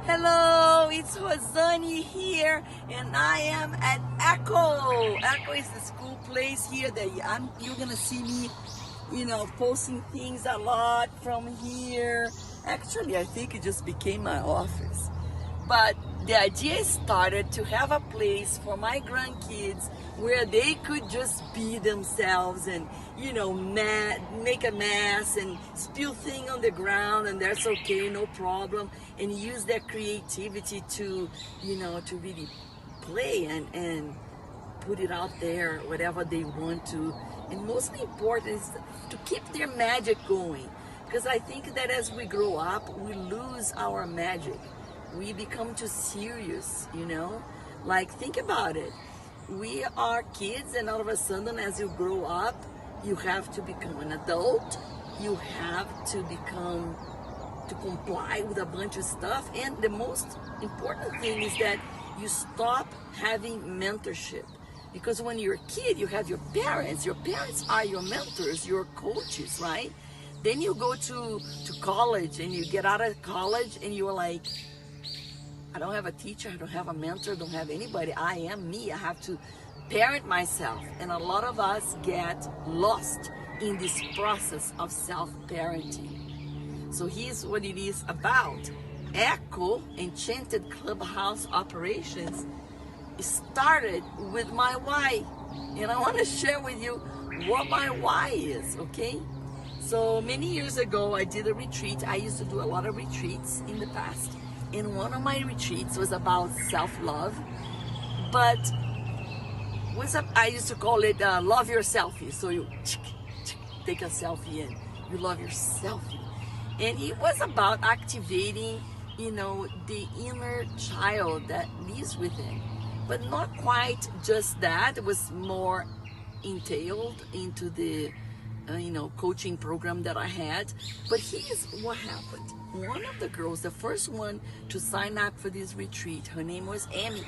Hello, it's Rosani here, and I am at Echo. Echo is the school place here that you're gonna see me, posting things a lot from here. Actually, I think it just became my office. But the idea started to have a place for my grandkids where they could just be themselves and, make a mess and spill things on the ground, and that's okay, no problem, and use their creativity to, to really play and put it out there, whatever they want to. And mostly important is to keep their magic going. Because I think that as we grow up, we lose our magic. We become too serious, Like, think about it. We are kids, and all of a sudden, as you grow up, you have to become an adult. You have to comply with a bunch of stuff. And the most important thing is that you stop having mentorship. Because when you're a kid, you have your parents. Your parents are your mentors, your coaches, right? Then you go to college, and you get out of college, and you're like, I don't have a teacher, I don't have a mentor, I don't have anybody. I am me. I have to parent myself. And a lot of us get lost in this process of self-parenting. So here's what it is about. Echo, Enchanted Clubhouse Operations, started with my why. And I want to share with you what my why is, okay? So many years ago, I did a retreat. I used to do a lot of retreats in the past. And one of my retreats was about self-love, but I used to call it love your selfie. So you take a selfie and you love your selfie. And it was about activating, the inner child that lives within. But not quite just that. It was more entailed into the coaching program that I had. But here's what happened. One of the girls, the first one to sign up for this retreat, her name was Amy.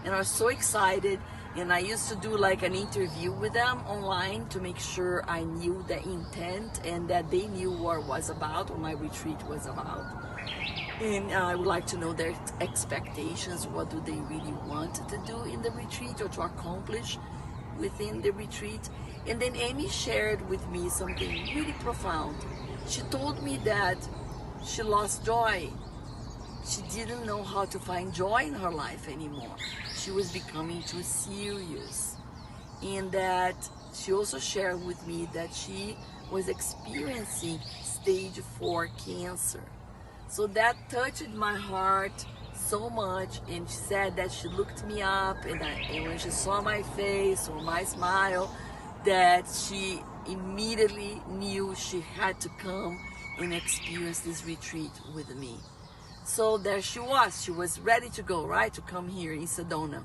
And I was so excited. And I used to do like an interview with them online to make sure I knew the intent and that they knew what it was about, what my retreat was about. And I would like to know their expectations. What do they really want to do in the retreat or to accomplish within the retreat? And then Amy shared with me something really profound. She told me that she lost joy. She didn't know how to find joy in her life anymore. She was becoming too serious. And that she also shared with me that she was experiencing stage 4 cancer. So that touched my heart so much. And she said that she looked me up, and when she saw my face or my smile, that she immediately knew she had to come and experience this retreat with me. So there she was ready to go, right, to come here in Sedona.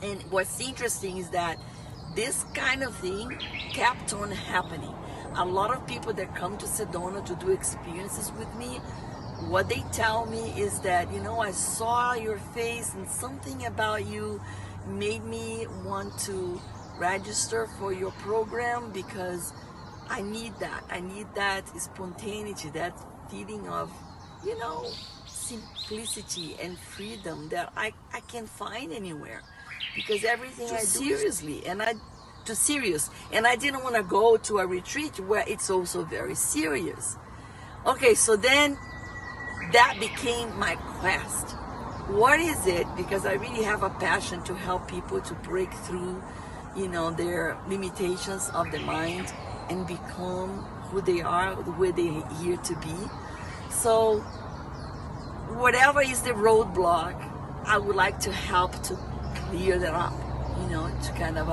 And what's interesting is that this kind of thing kept on happening. A lot of people that come to Sedona to do experiences with me, what they tell me is that, I saw your face and something about you made me want to register for your program because I need that. I need that spontaneity, that feeling of, simplicity and freedom that I can't find anywhere. Because everything I do seriously, and I didn't want to go to a retreat where it's also very serious. Okay, so then that became my quest. What is it? Because I really have a passion to help people to break through, their limitations of the mind and become who they are, where they're here to be. So whatever is the roadblock, I would like to help to clear that up, to kind of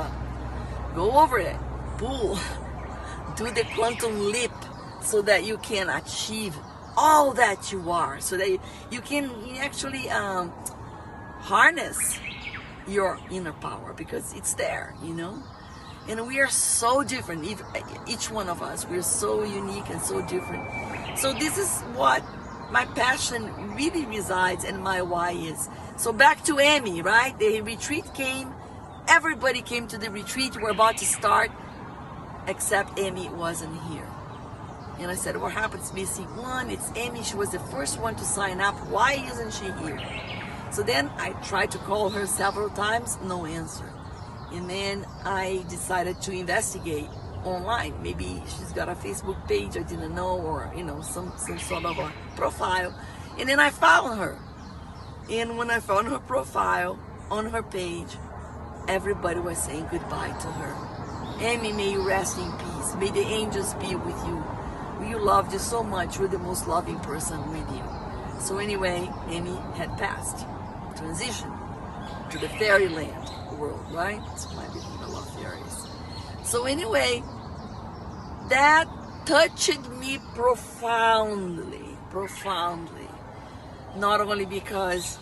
go over it, pull, do the quantum leap so that you can achieve all that you are, so that you can actually harness your inner power, because it's there, And we are so different, each one of us. We're so unique and so different. So this is what my passion really resides and my why is. So back to Amy, right? The retreat came. Everybody came to the retreat. We're about to start, except Amy wasn't here. And I said, what happens? Missing one. It's Amy. She was the first one to sign up. Why isn't she here? So then I tried to call her several times, no answer. And then I decided to investigate online. Maybe she's got a Facebook page I didn't know, or some sort of a profile. And then I found her. And when I found her profile on her page, everybody was saying goodbye to her. Amy, may you rest in peace. May the angels be with you. We loved you so much. We're the most loving person with you. So anyway, Amy had passed, transitioned to the fairyland world, right? That's my belief. I love fairies. So anyway, that touched me profoundly. Not only because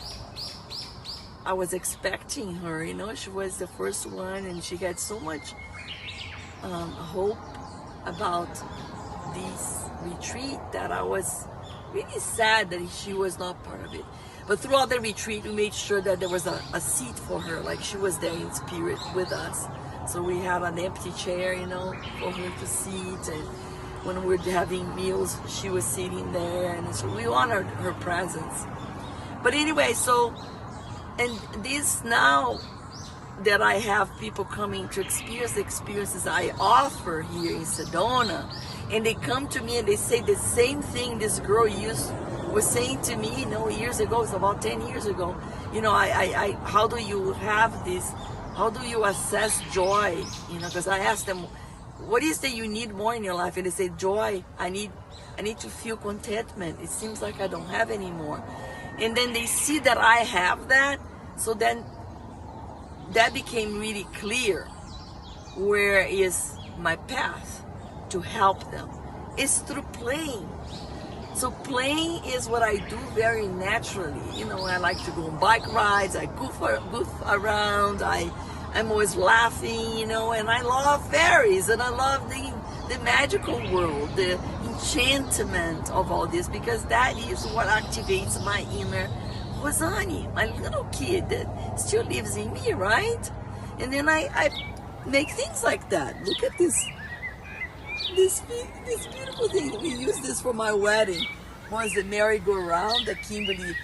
I was expecting her, she was the first one, and she had so much hope about this retreat that I was really sad that she was not part of it. But throughout the retreat, we made sure that there was a seat for her, like she was there in spirit with us. So we had an empty chair, for her to sit, and when we were having meals, she was sitting there, and so we honored her presence. But anyway, and this now that I have people coming to experience the experiences I offer here in Sedona, and they come to me and they say the same thing this girl was saying to me, years ago. It's about 10 years ago. How do you have this? How do you assess joy? Because I asked them, what is that you need more in your life? And they say, joy. I need to feel contentment. It seems like I don't have any more. And then they see that I have that. So then that became really clear. Where is my path to help them? It's through playing. So playing is what I do very naturally. I like to go on bike rides. I goof around. I'm always laughing, and I love fairies, and I love the magical world, the enchantment of all this, because that is what activates my inner Rosani, my little kid that still lives in me, right? And then I make things like that. Look at this beautiful thing. We used this for my wedding. Was the merry-go-round that Kimberly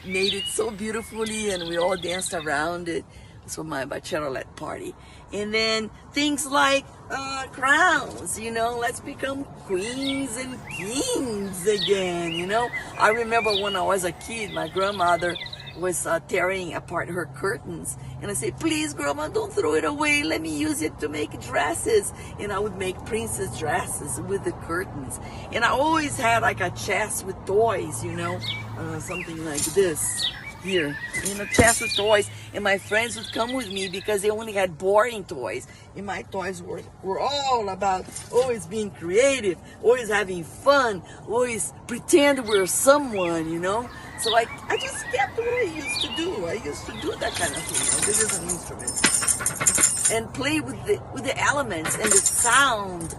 made it so beautifully, and we all danced around it. It's for my bachelorette party. And then things like crowns, let's become queens and kings again, I remember when I was a kid, my grandmother was tearing apart her curtains, and I said, please grandma, don't throw it away, let me use it to make dresses. And I would make princess dresses with the curtains, and I always had like a chest with toys, something like this here, chest with toys, and my friends would come with me because they only had boring toys, and my toys were all about always being creative, always having fun, always pretend we're someone, So I just kept what I used to do. I used to do that kind of thing. This is an instrument, and play with the elements and the sound,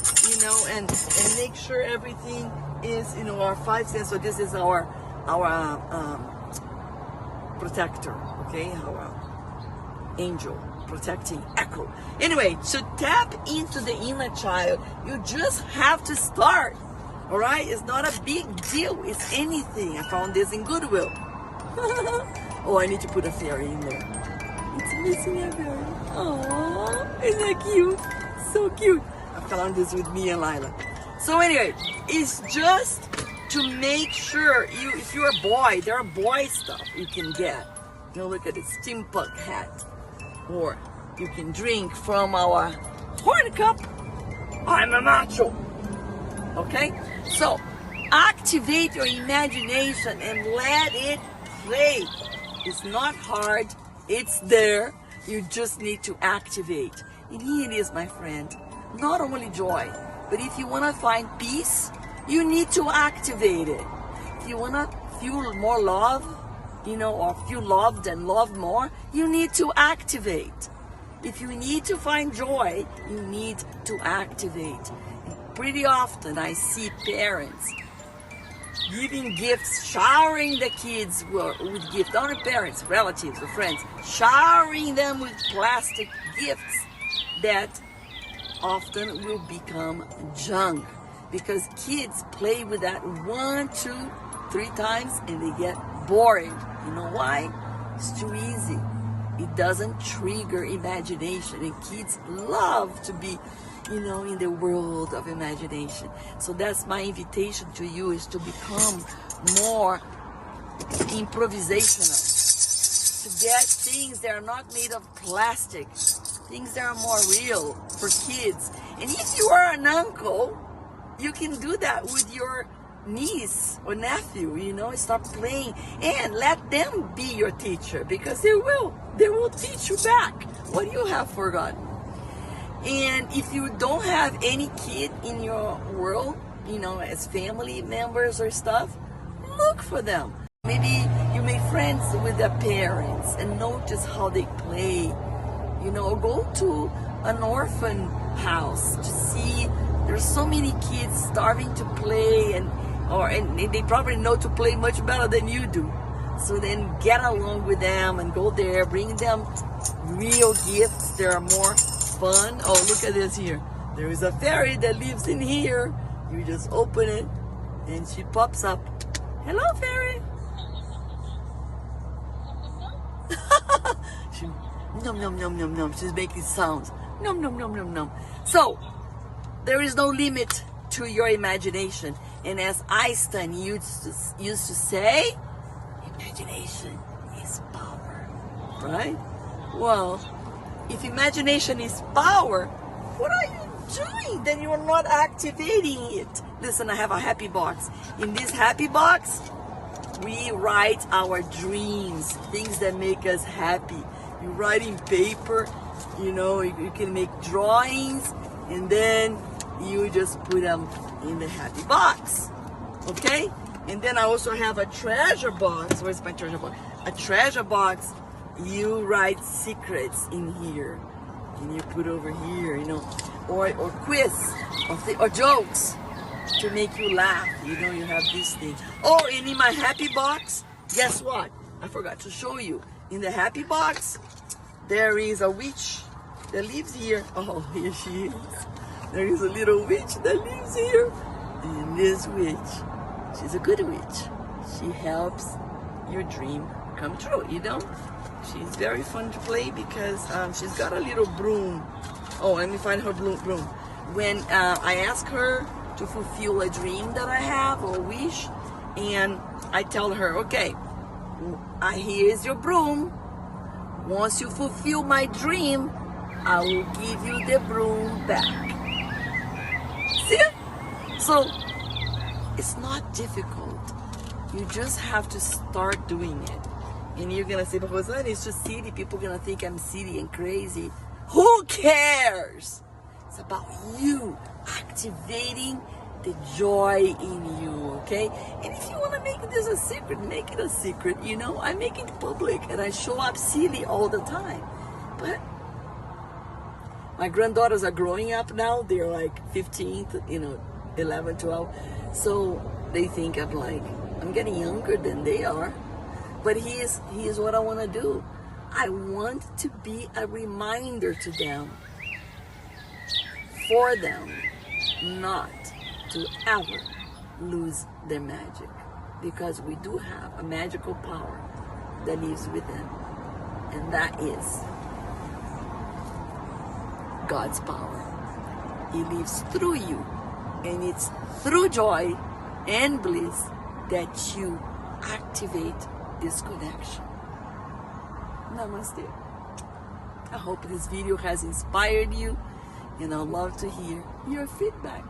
and make sure everything is, our five senses. So this is our protector, okay, our angel protecting echo. Anyway, to tap into the inner child, you just have to start. All right, it's not a big deal. It's anything. I found this in Goodwill. Oh, I need to put a fairy in there. It's missing a fairy. Aww, isn't that cute? So cute. I found this with me and Lila. So anyway, it's just to make sure if you're a boy, there are boy stuff you can get. Look at this steampunk hat, or you can drink from our horn cup. I'm a macho. Okay, so activate your imagination and let it play. It's not hard. It's there. You just need to activate. And here it is, my friend. Not only joy, but if you want to find peace, you need to activate it. If you want to feel more love, or feel loved and loved more, you need to activate. If you need to find joy, you need to activate. Pretty often I see parents giving gifts, showering the kids with gifts, not only parents, relatives, or friends, showering them with plastic gifts that often will become junk. because kids play with that 1, 2, 3 times and they get bored. You know why? It's too easy. It doesn't trigger imagination, and kids love to be, in the world of imagination. So that's my invitation to you, is to become more improvisational, to get things that are not made of plastic, things that are more real for kids. And if you are an uncle, you can do that with your niece or nephew, start playing and let them be your teacher, because they will teach you back what you have forgotten. And if you don't have any kid in your world, as family members or stuff, look for them. Maybe you make friends with their parents and notice how they play. Go to an orphan house to see. There's so many kids starving to play, and they probably know to play much better than you do. So then get along with them and go there, bring them real gifts that are more fun. Oh, look at this here. There is a fairy that lives in here. You just open it and she pops up. Hello, fairy. She, nom nom nom nom nom. She's making sounds. Nom nom nom nom nom. So there is no limit to your imagination. And as Einstein used to say, imagination is power, right? Well, if imagination is power, what are you doing that you are not activating it? Listen, I have a happy box. In this happy box, we write our dreams, things that make us happy. You write in paper, you can make drawings, and then you just put them in the happy box, okay? And then I also have a treasure box. Where's my treasure box? A treasure box, you write secrets in here, and you put over here, or quiz, or jokes to make you laugh. You have this thing. Oh, and in my happy box, guess what? I forgot to show you. In the happy box, there is a witch that lives here. Oh, here she is. There is a little witch that lives here. And this witch, she's a good witch. She helps your dream come true, She's very fun to play because she's got a little broom. Oh, let me find her broom. When I ask her to fulfill a dream that I have or wish, and I tell her, okay, here is your broom. Once you fulfill my dream, I will give you the broom back. See? So it's not difficult. You just have to start doing it. And you're gonna say, but Rosane, it's just silly. People are gonna think I'm silly and crazy. Who cares? It's about you activating the joy in you, okay? And if you wanna make this a secret, make it a secret, I make it public and I show up silly all the time. But my granddaughters are growing up now. They're like 15, 11, 12. So they think I'm getting younger than they are. But here's what I want to do. I want to be a reminder to them, for them not to ever lose their magic. Because we do have a magical power that lives within. And that is God's power. He lives through you. And it's through joy and bliss that you activate this connection. Namaste. I hope this video has inspired you, and I'd love to hear your feedback.